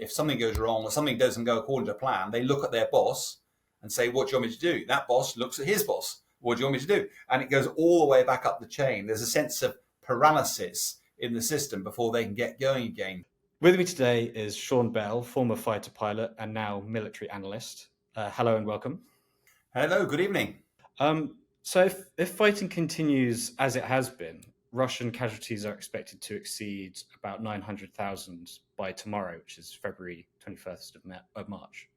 if something goes wrong or something doesn't go according to plan, they look at their boss and say, what do you want me to do? That boss looks at his boss. What do you want me to do? And it goes all the way back up the chain. There's a sense of paralysis in the system before they can get going again. With me today is Sean Bell, former fighter pilot and now military analyst. Hello and welcome. Hello, good evening. So if fighting continues as it has been, Russian casualties are expected to exceed about 900,000 by tomorrow, which is February 21st of March.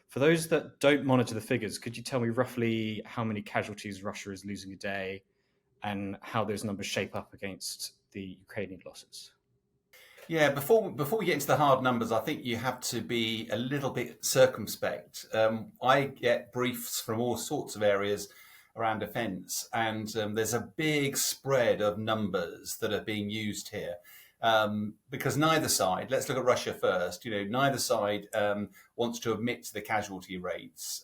For those that don't monitor the figures, could you tell me roughly how many casualties Russia is losing a day and how those numbers shape up against the Ukrainian losses? Yeah, before we get into the hard numbers, I think you have to be a little bit circumspect. I get briefs from all sorts of areas around defence, and there's a big spread of numbers that are being used here. Because neither side, let's look at Russia first, neither side wants to admit to the casualty rates.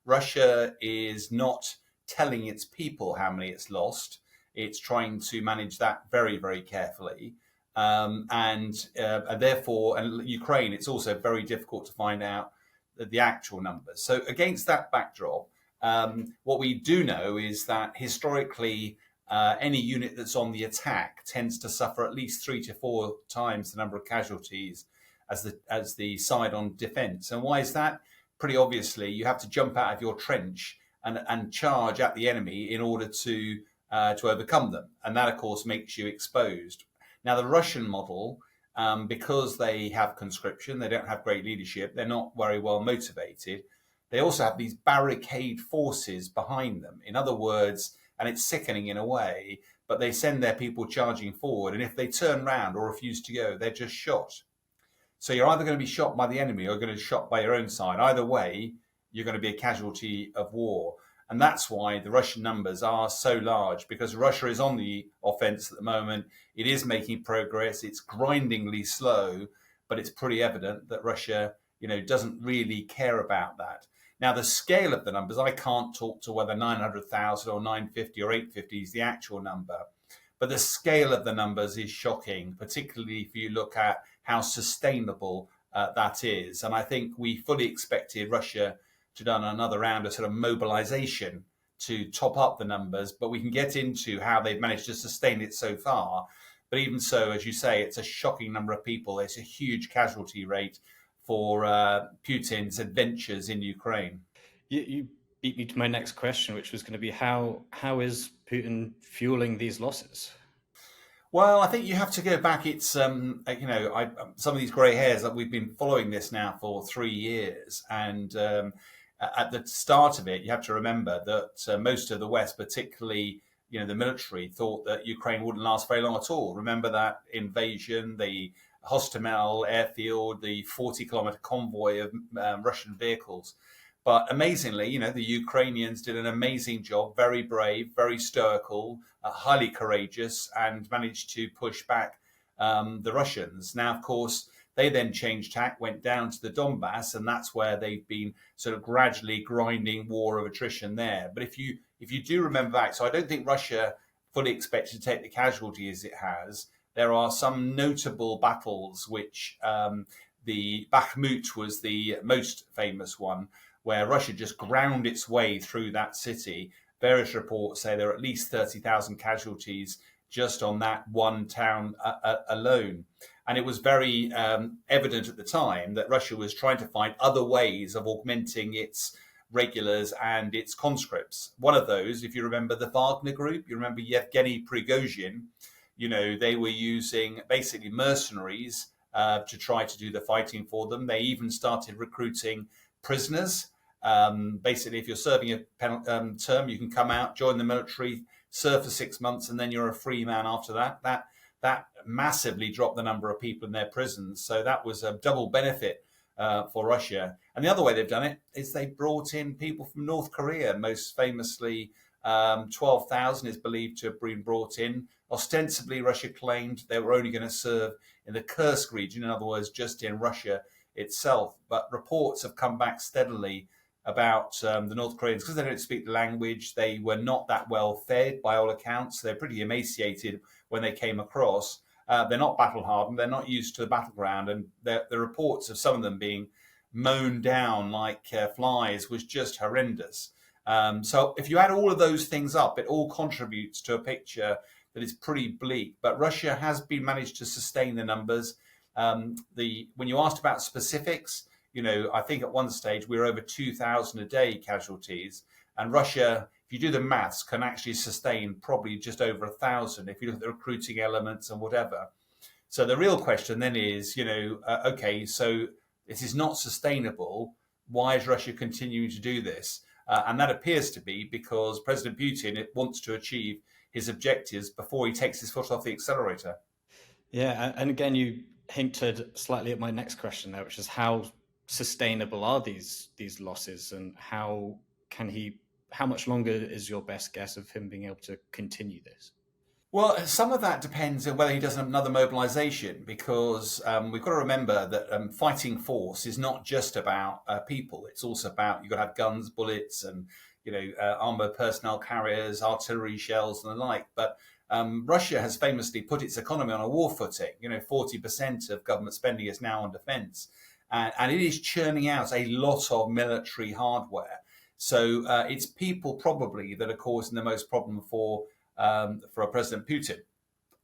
Russia is not telling its people how many it's lost. It's trying to manage that very, very carefully. And therefore, and Ukraine, it's also very difficult to find out the actual numbers. So against that backdrop, what we do know is that historically, any unit that's on the attack tends to suffer at least 3 to 4 times the number of casualties as the side on defence. And why is that? Pretty obviously, you have to jump out of your trench and charge at the enemy in order to overcome them. And that, of course, makes you exposed. Now, the Russian model, because they have conscription, they don't have great leadership, they're not very well motivated. They also have these barricade forces behind them. In other words, and it's sickening in a way, but they send their people charging forward. And if they turn around or refuse to go, they're just shot. So you're either going to be shot by the enemy or going to be shot by your own side. Either way, you're going to be a casualty of war. And that's why the Russian numbers are so large, because Russia is on the offense at the moment. It is making progress. It's grindingly slow, but it's pretty evident that Russia, doesn't really care about that. Now, the scale of the numbers, I can't talk to whether 900,000 or 950 or 850 is the actual number, but the scale of the numbers is shocking, particularly if you look at how sustainable that is. And I think we fully expected Russia to done another round of sort of mobilization to top up the numbers, but we can get into how they've managed to sustain it so far. But even so, as you say, it's a shocking number of people. It's a huge casualty rate for Putin's adventures in Ukraine. You beat me to my next question, which was going to be how is Putin fueling these losses? Well, I think you have to go back. It's some of these grey hairs that we've been following this now for 3 years, and at the start of it, you have to remember that most of the West, particularly the military, thought that Ukraine wouldn't last very long at all. Remember that invasion, the Hostomel airfield, the 40-kilometer convoy of Russian vehicles. But amazingly, the Ukrainians did an amazing job, very brave, very stoical, highly courageous, and managed to push back the Russians. Now, of course, they then changed tack, went down to the Donbass, and that's where they've been sort of gradually grinding war of attrition there. But if you do remember back, so I don't think Russia fully expected to take the casualties it has. There are some notable battles, which the Bakhmut was the most famous one, where Russia just ground its way through that city. Various reports say there are at least 30,000 casualties just on that one town alone. And it was very evident at the time that Russia was trying to find other ways of augmenting its regulars and its conscripts. One of those, if you remember the Wagner group, you remember Yevgeny Prigozhin, they were using basically mercenaries to try to do the fighting for them. They even started recruiting prisoners. Basically, if you're serving a term, you can come out, join the military, serve for 6 months, and then you're a free man after that. That massively dropped the number of people in their prisons. So that was a double benefit for Russia. And the other way they've done it is they brought in people from North Korea. Most famously, 12,000 is believed to have been brought in. Ostensibly, Russia claimed they were only going to serve in the Kursk region, in other words, just in Russia itself. But reports have come back steadily about the North Koreans, because they don't speak the language. They were not that well fed by all accounts. They're pretty emaciated when they came across. They're not battle hardened. They're not used to the battleground, and the reports of some of them being mown down like flies was just horrendous. So if you add all of those things up, it all contributes to a picture that is pretty bleak. But Russia has been managed to sustain the numbers. When you asked about specifics, I think at one stage we were over 2,000 a day casualties, and Russia, if you do the maths, can actually sustain probably just over 1,000 if you look at the recruiting elements and whatever. So the real question then is, okay, so this is not sustainable. Why is Russia continuing to do this? And that appears to be because President Putin wants to achieve his objectives before he takes his foot off the accelerator. Yeah, and again, you hinted slightly at my next question there, which is how sustainable are these losses, and how much longer is your best guess of him being able to continue this? Well, some of that depends on whether he does another mobilization, because we've got to remember that fighting force is not just about people. It's also about, you've got to have guns, bullets, and armored personnel carriers, artillery shells, and the like. But Russia has famously put its economy on a war footing. 40% of government spending is now on defence, and it is churning out a lot of military hardware. So it's people probably that are causing the most problem for President Putin.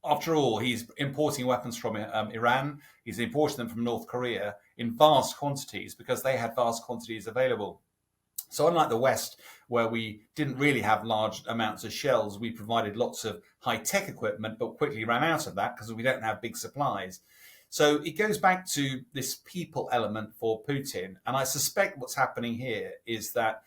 After all, he's importing weapons from Iran. He's importing them from North Korea in vast quantities because they had vast quantities available. So unlike the West, where we didn't really have large amounts of shells, we provided lots of high-tech equipment, but quickly ran out of that because we don't have big supplies. So it goes back to this people element for Putin. And I suspect what's happening here is that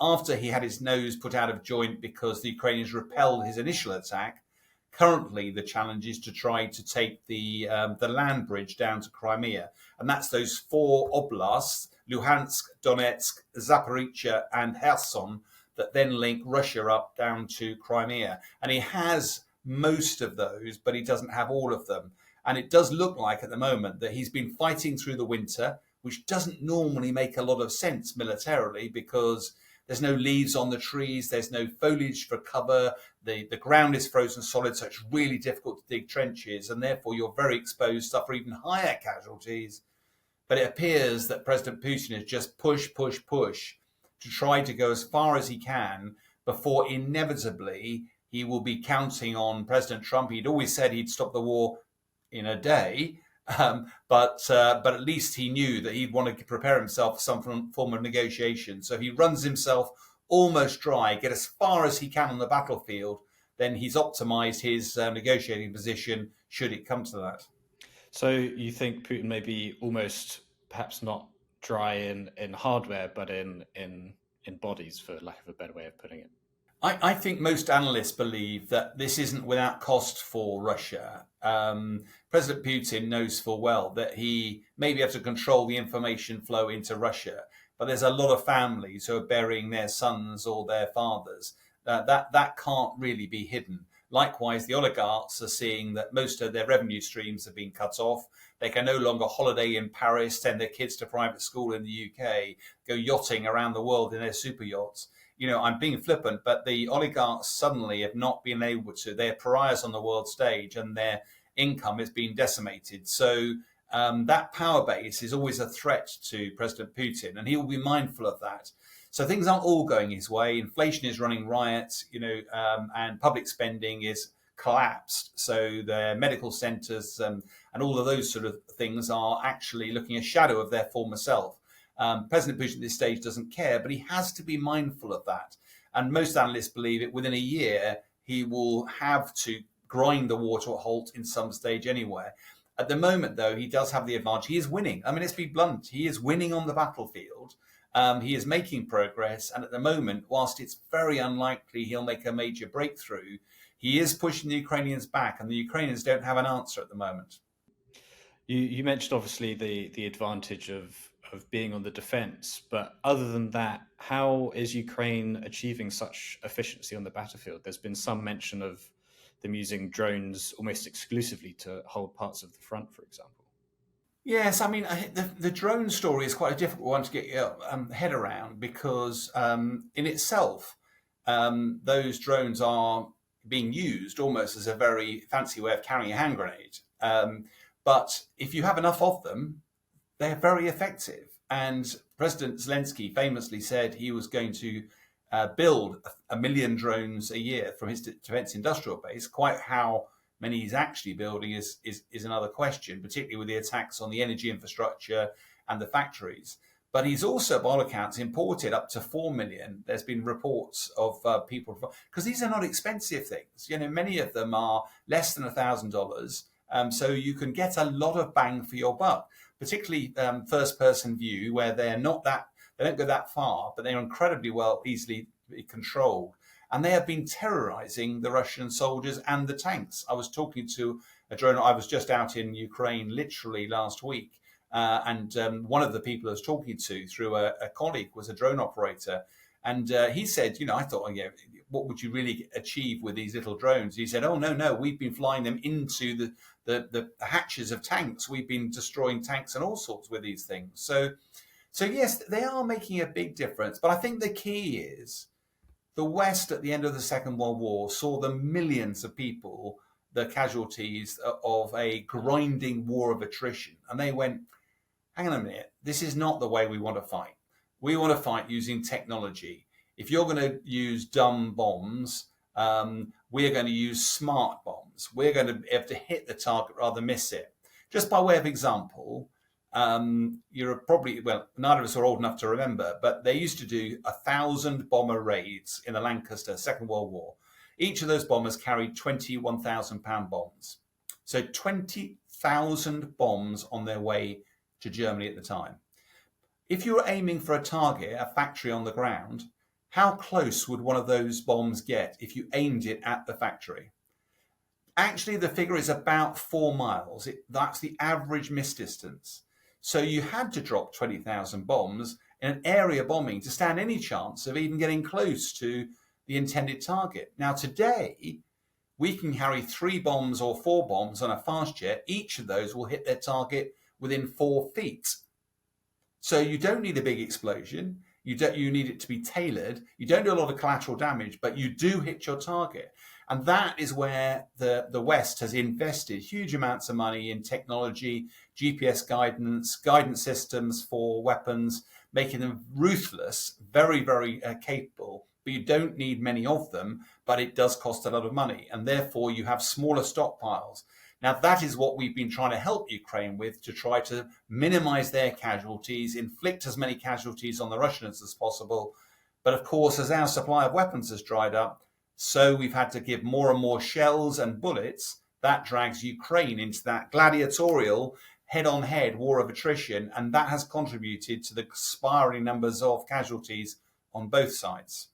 after he had his nose put out of joint because the Ukrainians repelled his initial attack, currently the challenge is to try to take the land bridge down to Crimea. And that's those 4 oblasts, Luhansk, Donetsk, Zaporizhia, and Kherson, that then link Russia up down to Crimea. And he has most of those, but he doesn't have all of them. And it does look like at the moment that he's been fighting through the winter, which doesn't normally make a lot of sense militarily, because there's no leaves on the trees, there's no foliage for cover, the ground is frozen solid, so it's really difficult to dig trenches, and therefore you're very exposed, suffer even higher casualties. But it appears that President Putin has just push to try to go as far as he can before inevitably he will be counting on President Trump. He'd always said he'd stop the war in a day, but at least he knew that he'd want to prepare himself for some form of negotiation. So he runs himself almost dry, get as far as he can on the battlefield, then he's optimized his negotiating position should it come to that. So you think Putin may be almost perhaps not dry in hardware, but in bodies, for lack of a better way of putting it? I think most analysts believe that this isn't without cost for Russia. President Putin knows full well that he may be able to control the information flow into Russia, but there's a lot of families who are burying their sons or their fathers. That can't really be hidden. Likewise, the oligarchs are seeing that most of their revenue streams have been cut off. They can no longer holiday in Paris, send their kids to private school in the UK, go yachting around the world in their super yachts. I'm being flippant, but the oligarchs suddenly have not been able to. They're pariahs on the world stage, and their income is being decimated. So that power base is always a threat to President Putin, and he will be mindful of that. So things aren't all going his way. Inflation is running riot, and public spending is collapsed. So their medical centres and all of those sort of things are actually looking a shadow of their former self. President Putin at this stage doesn't care, but he has to be mindful of that. And most analysts believe it within a year, he will have to grind the war to a halt in some stage anyway. At the moment, though, he does have the advantage. He is winning. I mean, let's be blunt. He is winning on the battlefield. He is making progress. And at the moment, whilst it's very unlikely he'll make a major breakthrough, he is pushing the Ukrainians back, and the Ukrainians don't have an answer at the moment. You mentioned obviously the advantage of being on the defense, but other than that, how is Ukraine achieving such efficiency on the battlefield? There's been some mention of them using drones almost exclusively to hold parts of the front, for example. Yes, I mean, the drone story is quite a difficult one to get your head around, because in itself, those drones are being used almost as a very fancy way of carrying a hand grenade. But if you have enough of them, they're very effective. And President Zelensky famously said he was going to build 1 million drones a year from his defense industrial base. Quite how many he's actually building is another question, particularly with the attacks on the energy infrastructure and the factories. But he's also, by all accounts, imported up to 4 million. There's been reports of people, because these are not expensive things. Many of them are less than $1,000. So you can get a lot of bang for your buck, particularly first-person view, where they don't go that far, but they're incredibly easily controlled. And they have been terrorizing the Russian soldiers and the tanks. I was talking to a drone. I was just out in Ukraine literally last week. And one of the people I was talking to through a colleague was a drone operator. And he said, I thought, what would you really achieve with these little drones? He said, oh, no, we've been flying them into the hatches of tanks. We've been destroying tanks and all sorts with these things. So yes, they are making a big difference. But I think the key is the West at the end of the Second World War saw the millions of people, the casualties of a grinding war of attrition. And they went, hang on a minute, this is not the way we want to fight. We want to fight using technology. If you're going to use dumb bombs, we're going to use smart bombs. We're going to be able to hit the target rather than miss it. Just by way of example, you're probably, neither of us are old enough to remember, but they used to do 1,000 bomber raids in the Lancaster Second World War. Each of those bombers carried 21,000-pound bombs. So 20,000 bombs on their way to Germany at the time. If you were aiming for a target, a factory on the ground, how close would one of those bombs get if you aimed it at the factory? Actually, the figure is about 4 miles. That's the average miss distance. So you had to drop 20,000 bombs in an area bombing to stand any chance of even getting close to the intended target. Now, today, we can carry 3 bombs or 4 bombs on a fast jet. Each of those will hit their target within 4 feet. So you don't need a big explosion. You need it to be tailored. You don't do a lot of collateral damage, but you do hit your target. And that is where the West has invested huge amounts of money in technology, GPS guidance systems for weapons, making them ruthless, very, very capable. But you don't need many of them, but it does cost a lot of money. And therefore, you have smaller stockpiles. Now, that is what we've been trying to help Ukraine with, to try to minimize their casualties, inflict as many casualties on the Russians as possible. But of course, as our supply of weapons has dried up, so we've had to give more and more shells and bullets. That drags Ukraine into that gladiatorial head-on-head war of attrition, and that has contributed to the spiraling numbers of casualties on both sides.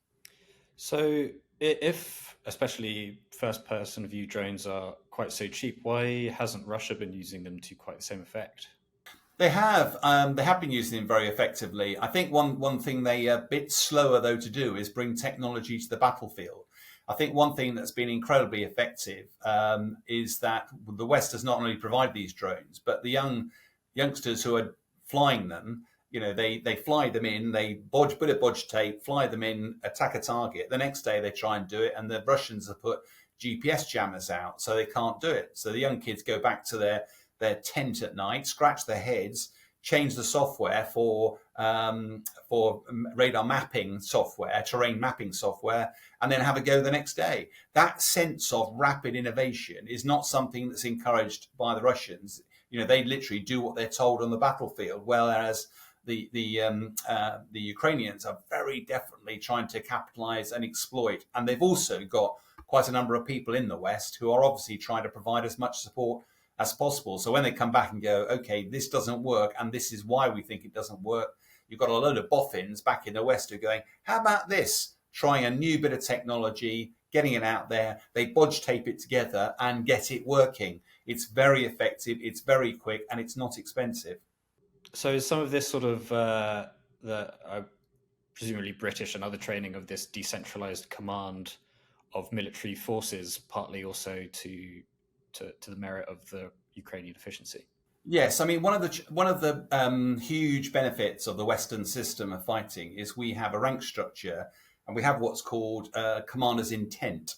So if especially first-person view drones are quite so cheap, why hasn't Russia been using them to quite the same effect? They have been using them very effectively. I think one thing they are a bit slower, though, to do is bring technology to the battlefield. I think one thing that's been incredibly effective is that the West does not only provide these drones, but the youngsters who are flying them, they fly them in, they put a bodge tape, fly them in, attack a target. The next day they try and do it, and the Russians have put GPS jammers out, so they can't do it. So the young kids go back to their tent at night, scratch their heads, change the software for radar mapping software, terrain mapping software, and then have a go the next day. That sense of rapid innovation is not something that's encouraged by the Russians. They literally do what they're told on the battlefield, whereas the Ukrainians are very definitely trying to capitalize and exploit. And they've also got quite a number of people in the West who are obviously trying to provide as much support as possible. So when they come back and go, okay, this doesn't work, and this is why we think it doesn't work, you've got a load of boffins back in the West who are going, how about this? Trying a new bit of technology, getting it out there, they bodge tape it together and get it working. It's very effective, it's very quick, and it's not expensive. So is some of this sort of presumably British and other training of this decentralized command of military forces partly also to the merit of the Ukrainian efficiency? Yes, I mean one of the huge benefits of the Western system of fighting is we have a rank structure, and we have what's called commander's intent.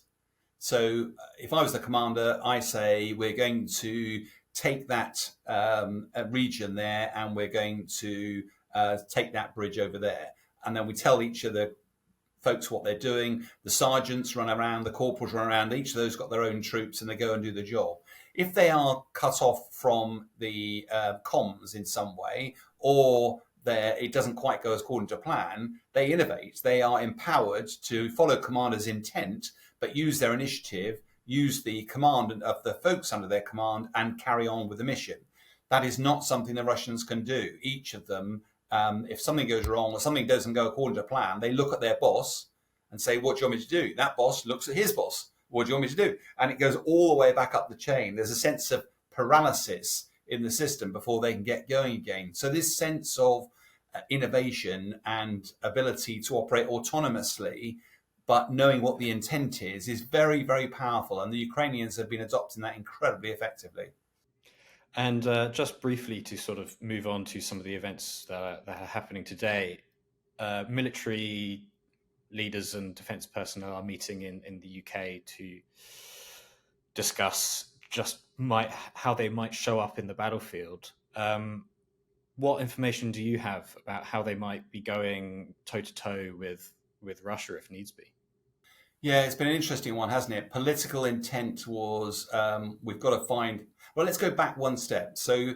So if I was the commander, I say we're going to take that region there, and we're going to take that bridge over there. And then we tell each of the folks what they're doing. The sergeants run around, the corporals run around. Each of those got their own troops, and they go and do the job. If they are cut off from the comms in some way, or it doesn't quite go according to plan, they innovate. They are empowered to follow commander's intent, but use their initiative, use the command of the folks under their command, and carry on with the mission. That is not something the Russians can do. Each of them, if something goes wrong or something doesn't go according to plan, they look at their boss and say, what do you want me to do? That boss looks at his boss. What do you want me to do? And it goes all the way back up the chain. There's a sense of paralysis in the system before they can get going again. So this sense of innovation and ability to operate autonomously, but knowing what the intent is very, very powerful. And the Ukrainians have been adopting that incredibly effectively. And just briefly to sort of move on to some of the events that are happening today, military leaders and defence personnel are meeting in the UK to discuss just how they might show up in the battlefield. What information do you have about how they might be going toe-to-toe with Russia if needs be? Yeah, it's been an interesting one, hasn't it? Political intent was, we've got to find... Well, let's go back one step. So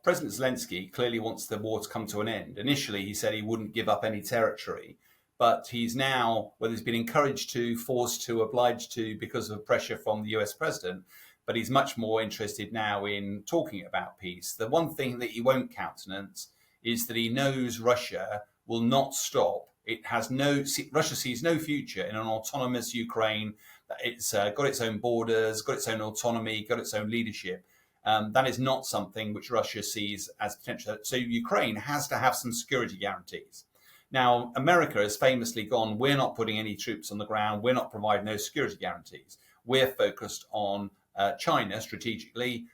President Zelensky clearly wants the war to come to an end. Initially, he said he wouldn't give up any territory, but he's now, whether he's been encouraged to, forced to, obliged to because of pressure from the US president, but he's much more interested now in talking about peace. The one thing that he won't countenance is that he knows Russia will not stop. Russia sees no future in an autonomous Ukraine. It's got its own borders, got its own autonomy, got its own leadership. That is not something which Russia sees as potential. So Ukraine has to have some security guarantees. Now, America has famously gone, we're not putting any troops on the ground. We're not providing those security guarantees. We're focused on China strategically.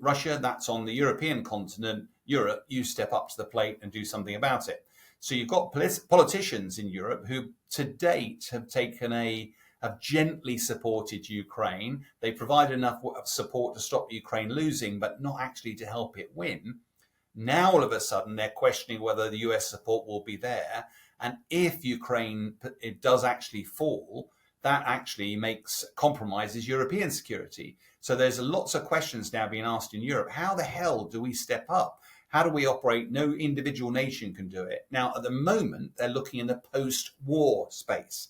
Russia, that's on the European continent. Europe, you step up to the plate and do something about it. So you've got politicians in Europe who to date have gently supported Ukraine. They provide enough support to stop Ukraine losing, but not actually to help it win. Now, all of a sudden, they're questioning whether the US support will be there. And if Ukraine does actually fall, that actually compromises European security. So there's lots of questions now being asked in Europe. How the hell do we step up? How do we operate? No individual nation can do it. Now, at the moment, they're looking in the post-war space.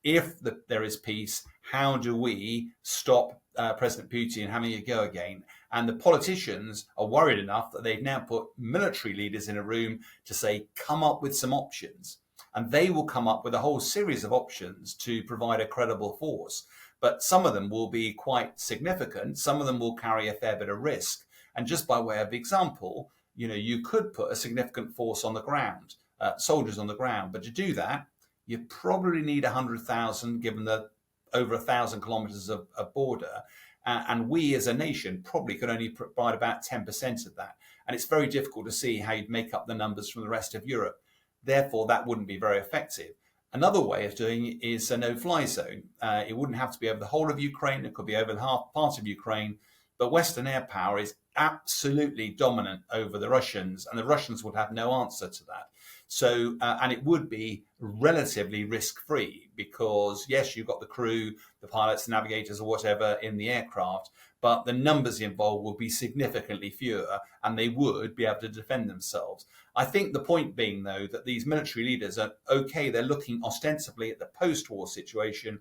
If there is peace, how do we stop President Putin having a go again? And the politicians are worried enough that they've now put military leaders in a room to say, come up with some options. And they will come up with a whole series of options to provide a credible force. But some of them will be quite significant. Some of them will carry a fair bit of risk. And just by way of example, you could put a significant force on the ground, soldiers on the ground. But to do that, you probably need 100,000, given the over 1,000 kilometers of border. And we as a nation probably could only provide about 10% of that. And it's very difficult to see how you'd make up the numbers from the rest of Europe. Therefore, that wouldn't be very effective. Another way of doing it is a no-fly zone. It wouldn't have to be over the whole of Ukraine. It could be over the half part of Ukraine. But Western air power is absolutely dominant over the Russians, and the Russians would have no answer to that. So, and it would be relatively risk-free because, yes, you've got the crew, the pilots, the navigators, or whatever in the aircraft, but the numbers involved will be significantly fewer, and they would be able to defend themselves. I think the point being, though, that these military leaders are okay, they're looking ostensibly at the post-war situation,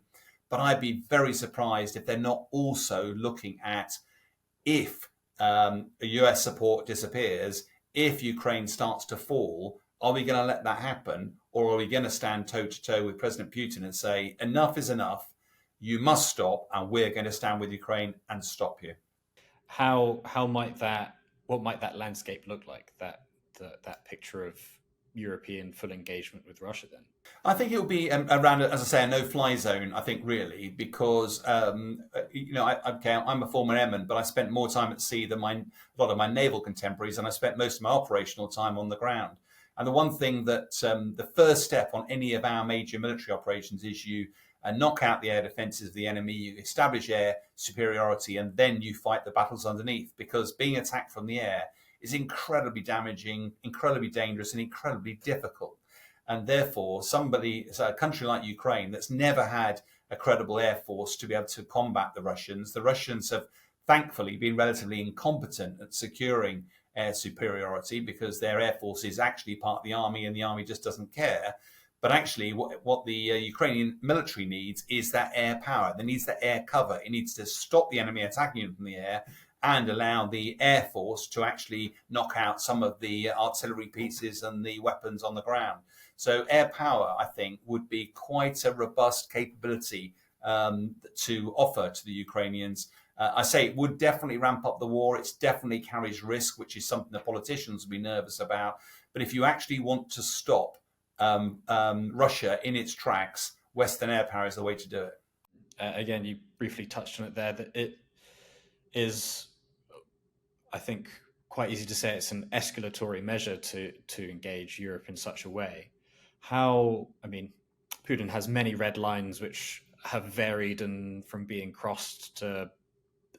but I'd be very surprised if they're not also looking at if US support disappears, if Ukraine starts to fall, are we going to let that happen? Or are we going to stand toe-to-toe with President Putin and say, enough is enough, you must stop, and we're going to stand with Ukraine and stop you? What might that landscape look like, that picture of European full engagement with Russia then? I think it will be around, as I say, a no-fly zone, I think, really, because, I'm a former airman, but I spent more time at sea than a lot of my naval contemporaries, and I spent most of my operational time on the ground. And the one thing that the first step on any of our major military operations is you and knock out the air defenses of the enemy, you establish air superiority, and then you fight the battles underneath, because being attacked from the air is incredibly damaging, incredibly dangerous, and incredibly difficult. And therefore, a country like Ukraine that's never had a credible air force to be able to combat the Russians have thankfully been relatively incompetent at securing air superiority, because their air force is actually part of the army and the army just doesn't care. But actually, what the Ukrainian military needs is that air power. It needs that air cover. It needs to stop the enemy attacking it from the air and allow the air force to actually knock out some of the artillery pieces and the weapons on the ground. So air power, I think, would be quite a robust capability to offer to the Ukrainians. I say it would definitely ramp up the war. It definitely carries risk, which is something the politicians will be nervous about. But if you actually want to stop Russia in its tracks, Western air power is the way to do it. Again, you briefly touched on it there, that it is, I think, quite easy to say it's an escalatory measure to engage Europe in such a way. Putin has many red lines which have varied, and from being crossed to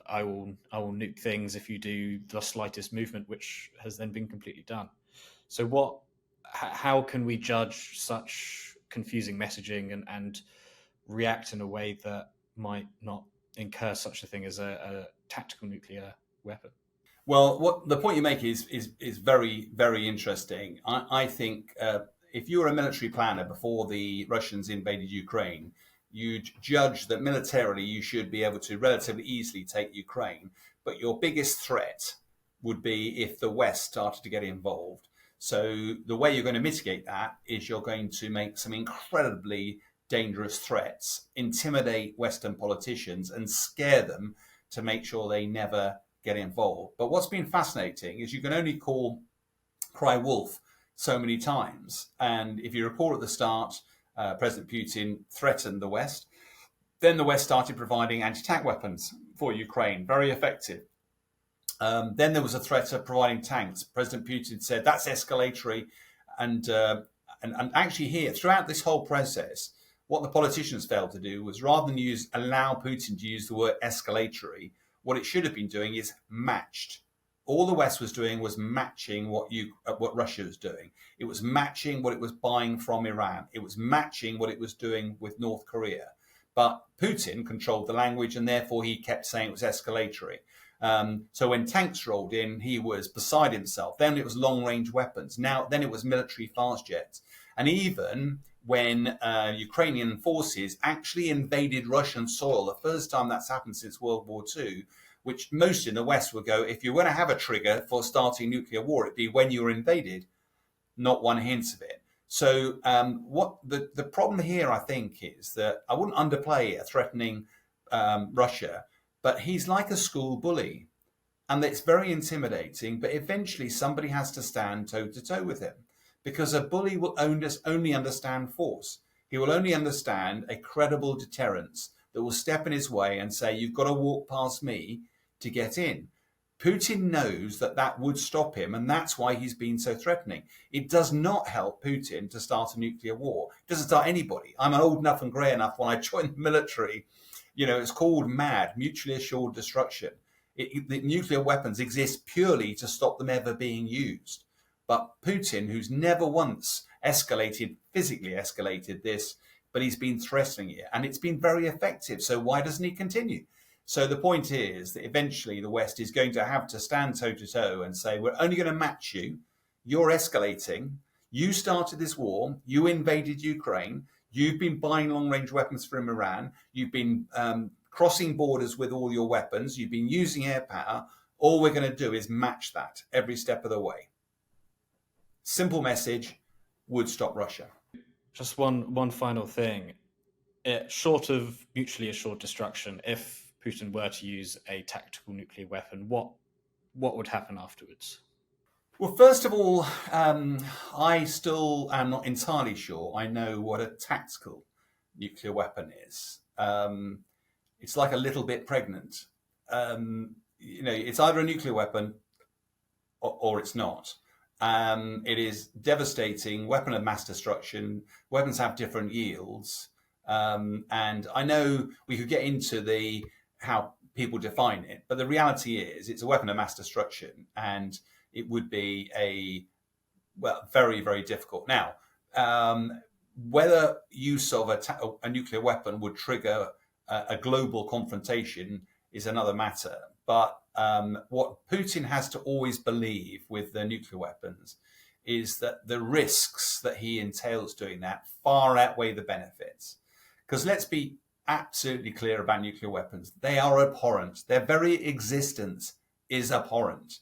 I will nuke things if you do the slightest movement, which has then been completely done. So how can we judge such confusing messaging and react in a way that might not incur such a thing as a tactical nuclear weapon? Well, what the point you make is very, very interesting. I think if you were a military planner before the Russians invaded Ukraine, you'd judge that militarily you should be able to relatively easily take Ukraine, but your biggest threat would be if the West started to get involved. So the way you're going to mitigate that is you're going to make some incredibly dangerous threats, intimidate Western politicians and scare them to make sure they never get involved. But what's been fascinating is you can only cry wolf so many times. And if you recall at the start, President Putin threatened the West. Then the West started providing anti-tank weapons for Ukraine, very effective. Then there was a threat of providing tanks. President Putin said that's escalatory. And actually here, throughout this whole process, what the politicians failed to do was, rather than allow Putin to use the word escalatory, what it should have been doing is matched. All the West was doing was matching what Russia was doing. It was matching what it was buying from Iran. It was matching what it was doing with North Korea. But Putin controlled the language, and therefore he kept saying it was escalatory. So when tanks rolled in, he was beside himself. Then it was long-range weapons. Then it was military fast jets. And even when Ukrainian forces actually invaded Russian soil, the first time that's happened since World War II, which most in the West would go, if you're going to have a trigger for starting nuclear war, it'd be when you were invaded, not one hint of it. So what the problem here, I think, is that I wouldn't underplay threatening Russia, but he's like a school bully, and it's very intimidating, but eventually somebody has to stand toe-to-toe with him, because a bully will only understand force. He will only understand a credible deterrence that will step in his way and say, you've got to walk past me to get in. Putin knows that would stop him, and that's why he's been so threatening. It does not help Putin to start a nuclear war. It doesn't start anybody. I'm old enough and grey enough when I joined the military. It's called MAD, mutually assured destruction. The nuclear weapons exist purely to stop them ever being used. But Putin, who's never once physically escalated this, but he's been threatening it, and it's been very effective. So why doesn't he continue? So the point is that eventually the West is going to have to stand toe-to-toe and say, we're only going to match you. You're escalating. You started this war. You invaded Ukraine. You've been buying long-range weapons from Iran. You've been crossing borders with all your weapons. You've been using air power. All we're going to do is match that every step of the way. Simple message, would stop Russia. Just one final thing. Short of mutually assured destruction, if Putin were to use a tactical nuclear weapon, what would happen afterwards? Well, first of all, I still am not entirely sure I know what a tactical nuclear weapon is. It's like a little bit pregnant. It's either a nuclear weapon or it's not. It is devastating, weapon of mass destruction. Weapons have different yields. And I know we could get into the how people define it, but the reality is it's a weapon of mass destruction, and it would be very, very difficult. Now, whether use of a nuclear weapon would trigger a global confrontation is another matter. But what Putin has to always believe with the nuclear weapons is that the risks that he entails doing that far outweigh the benefits. Because let's be absolutely clear about nuclear weapons. They are abhorrent. Their very existence is abhorrent.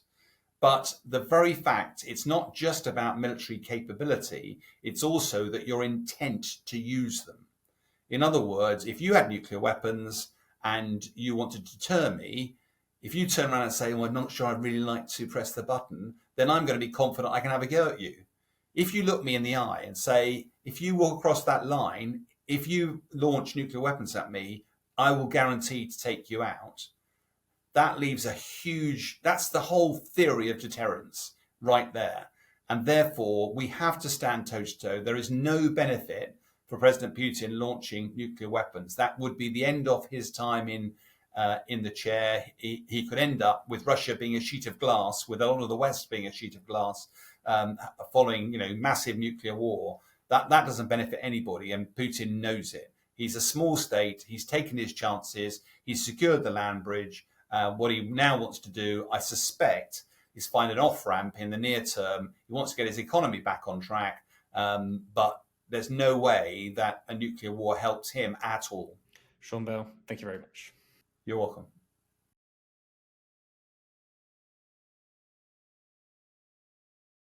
But the very fact, it's not just about military capability, it's also that your intent to use them. In other words, if you had nuclear weapons and you want to deter me, if you turn around and say, well, I'm not sure I'd really like to press the button, then I'm going to be confident I can have a go at you. If you look me in the eye and say, if you walk across that line, if you launch nuclear weapons at me, I will guarantee to take you out. That leaves that's the whole theory of deterrence right there. And therefore, we have to stand toe to toe. There is no benefit for President Putin launching nuclear weapons. That would be the end of his time in the chair. He could end up with Russia being a sheet of glass, with a lot of the West being a sheet of glass, following massive nuclear war. That doesn't benefit anybody, and Putin knows it. He's a small state. He's taken his chances. He's secured the land bridge. What he now wants to do, I suspect, is find an off-ramp in the near term. He wants to get his economy back on track, but there's no way that a nuclear war helps him at all. Sean Bell, thank you very much. You're welcome.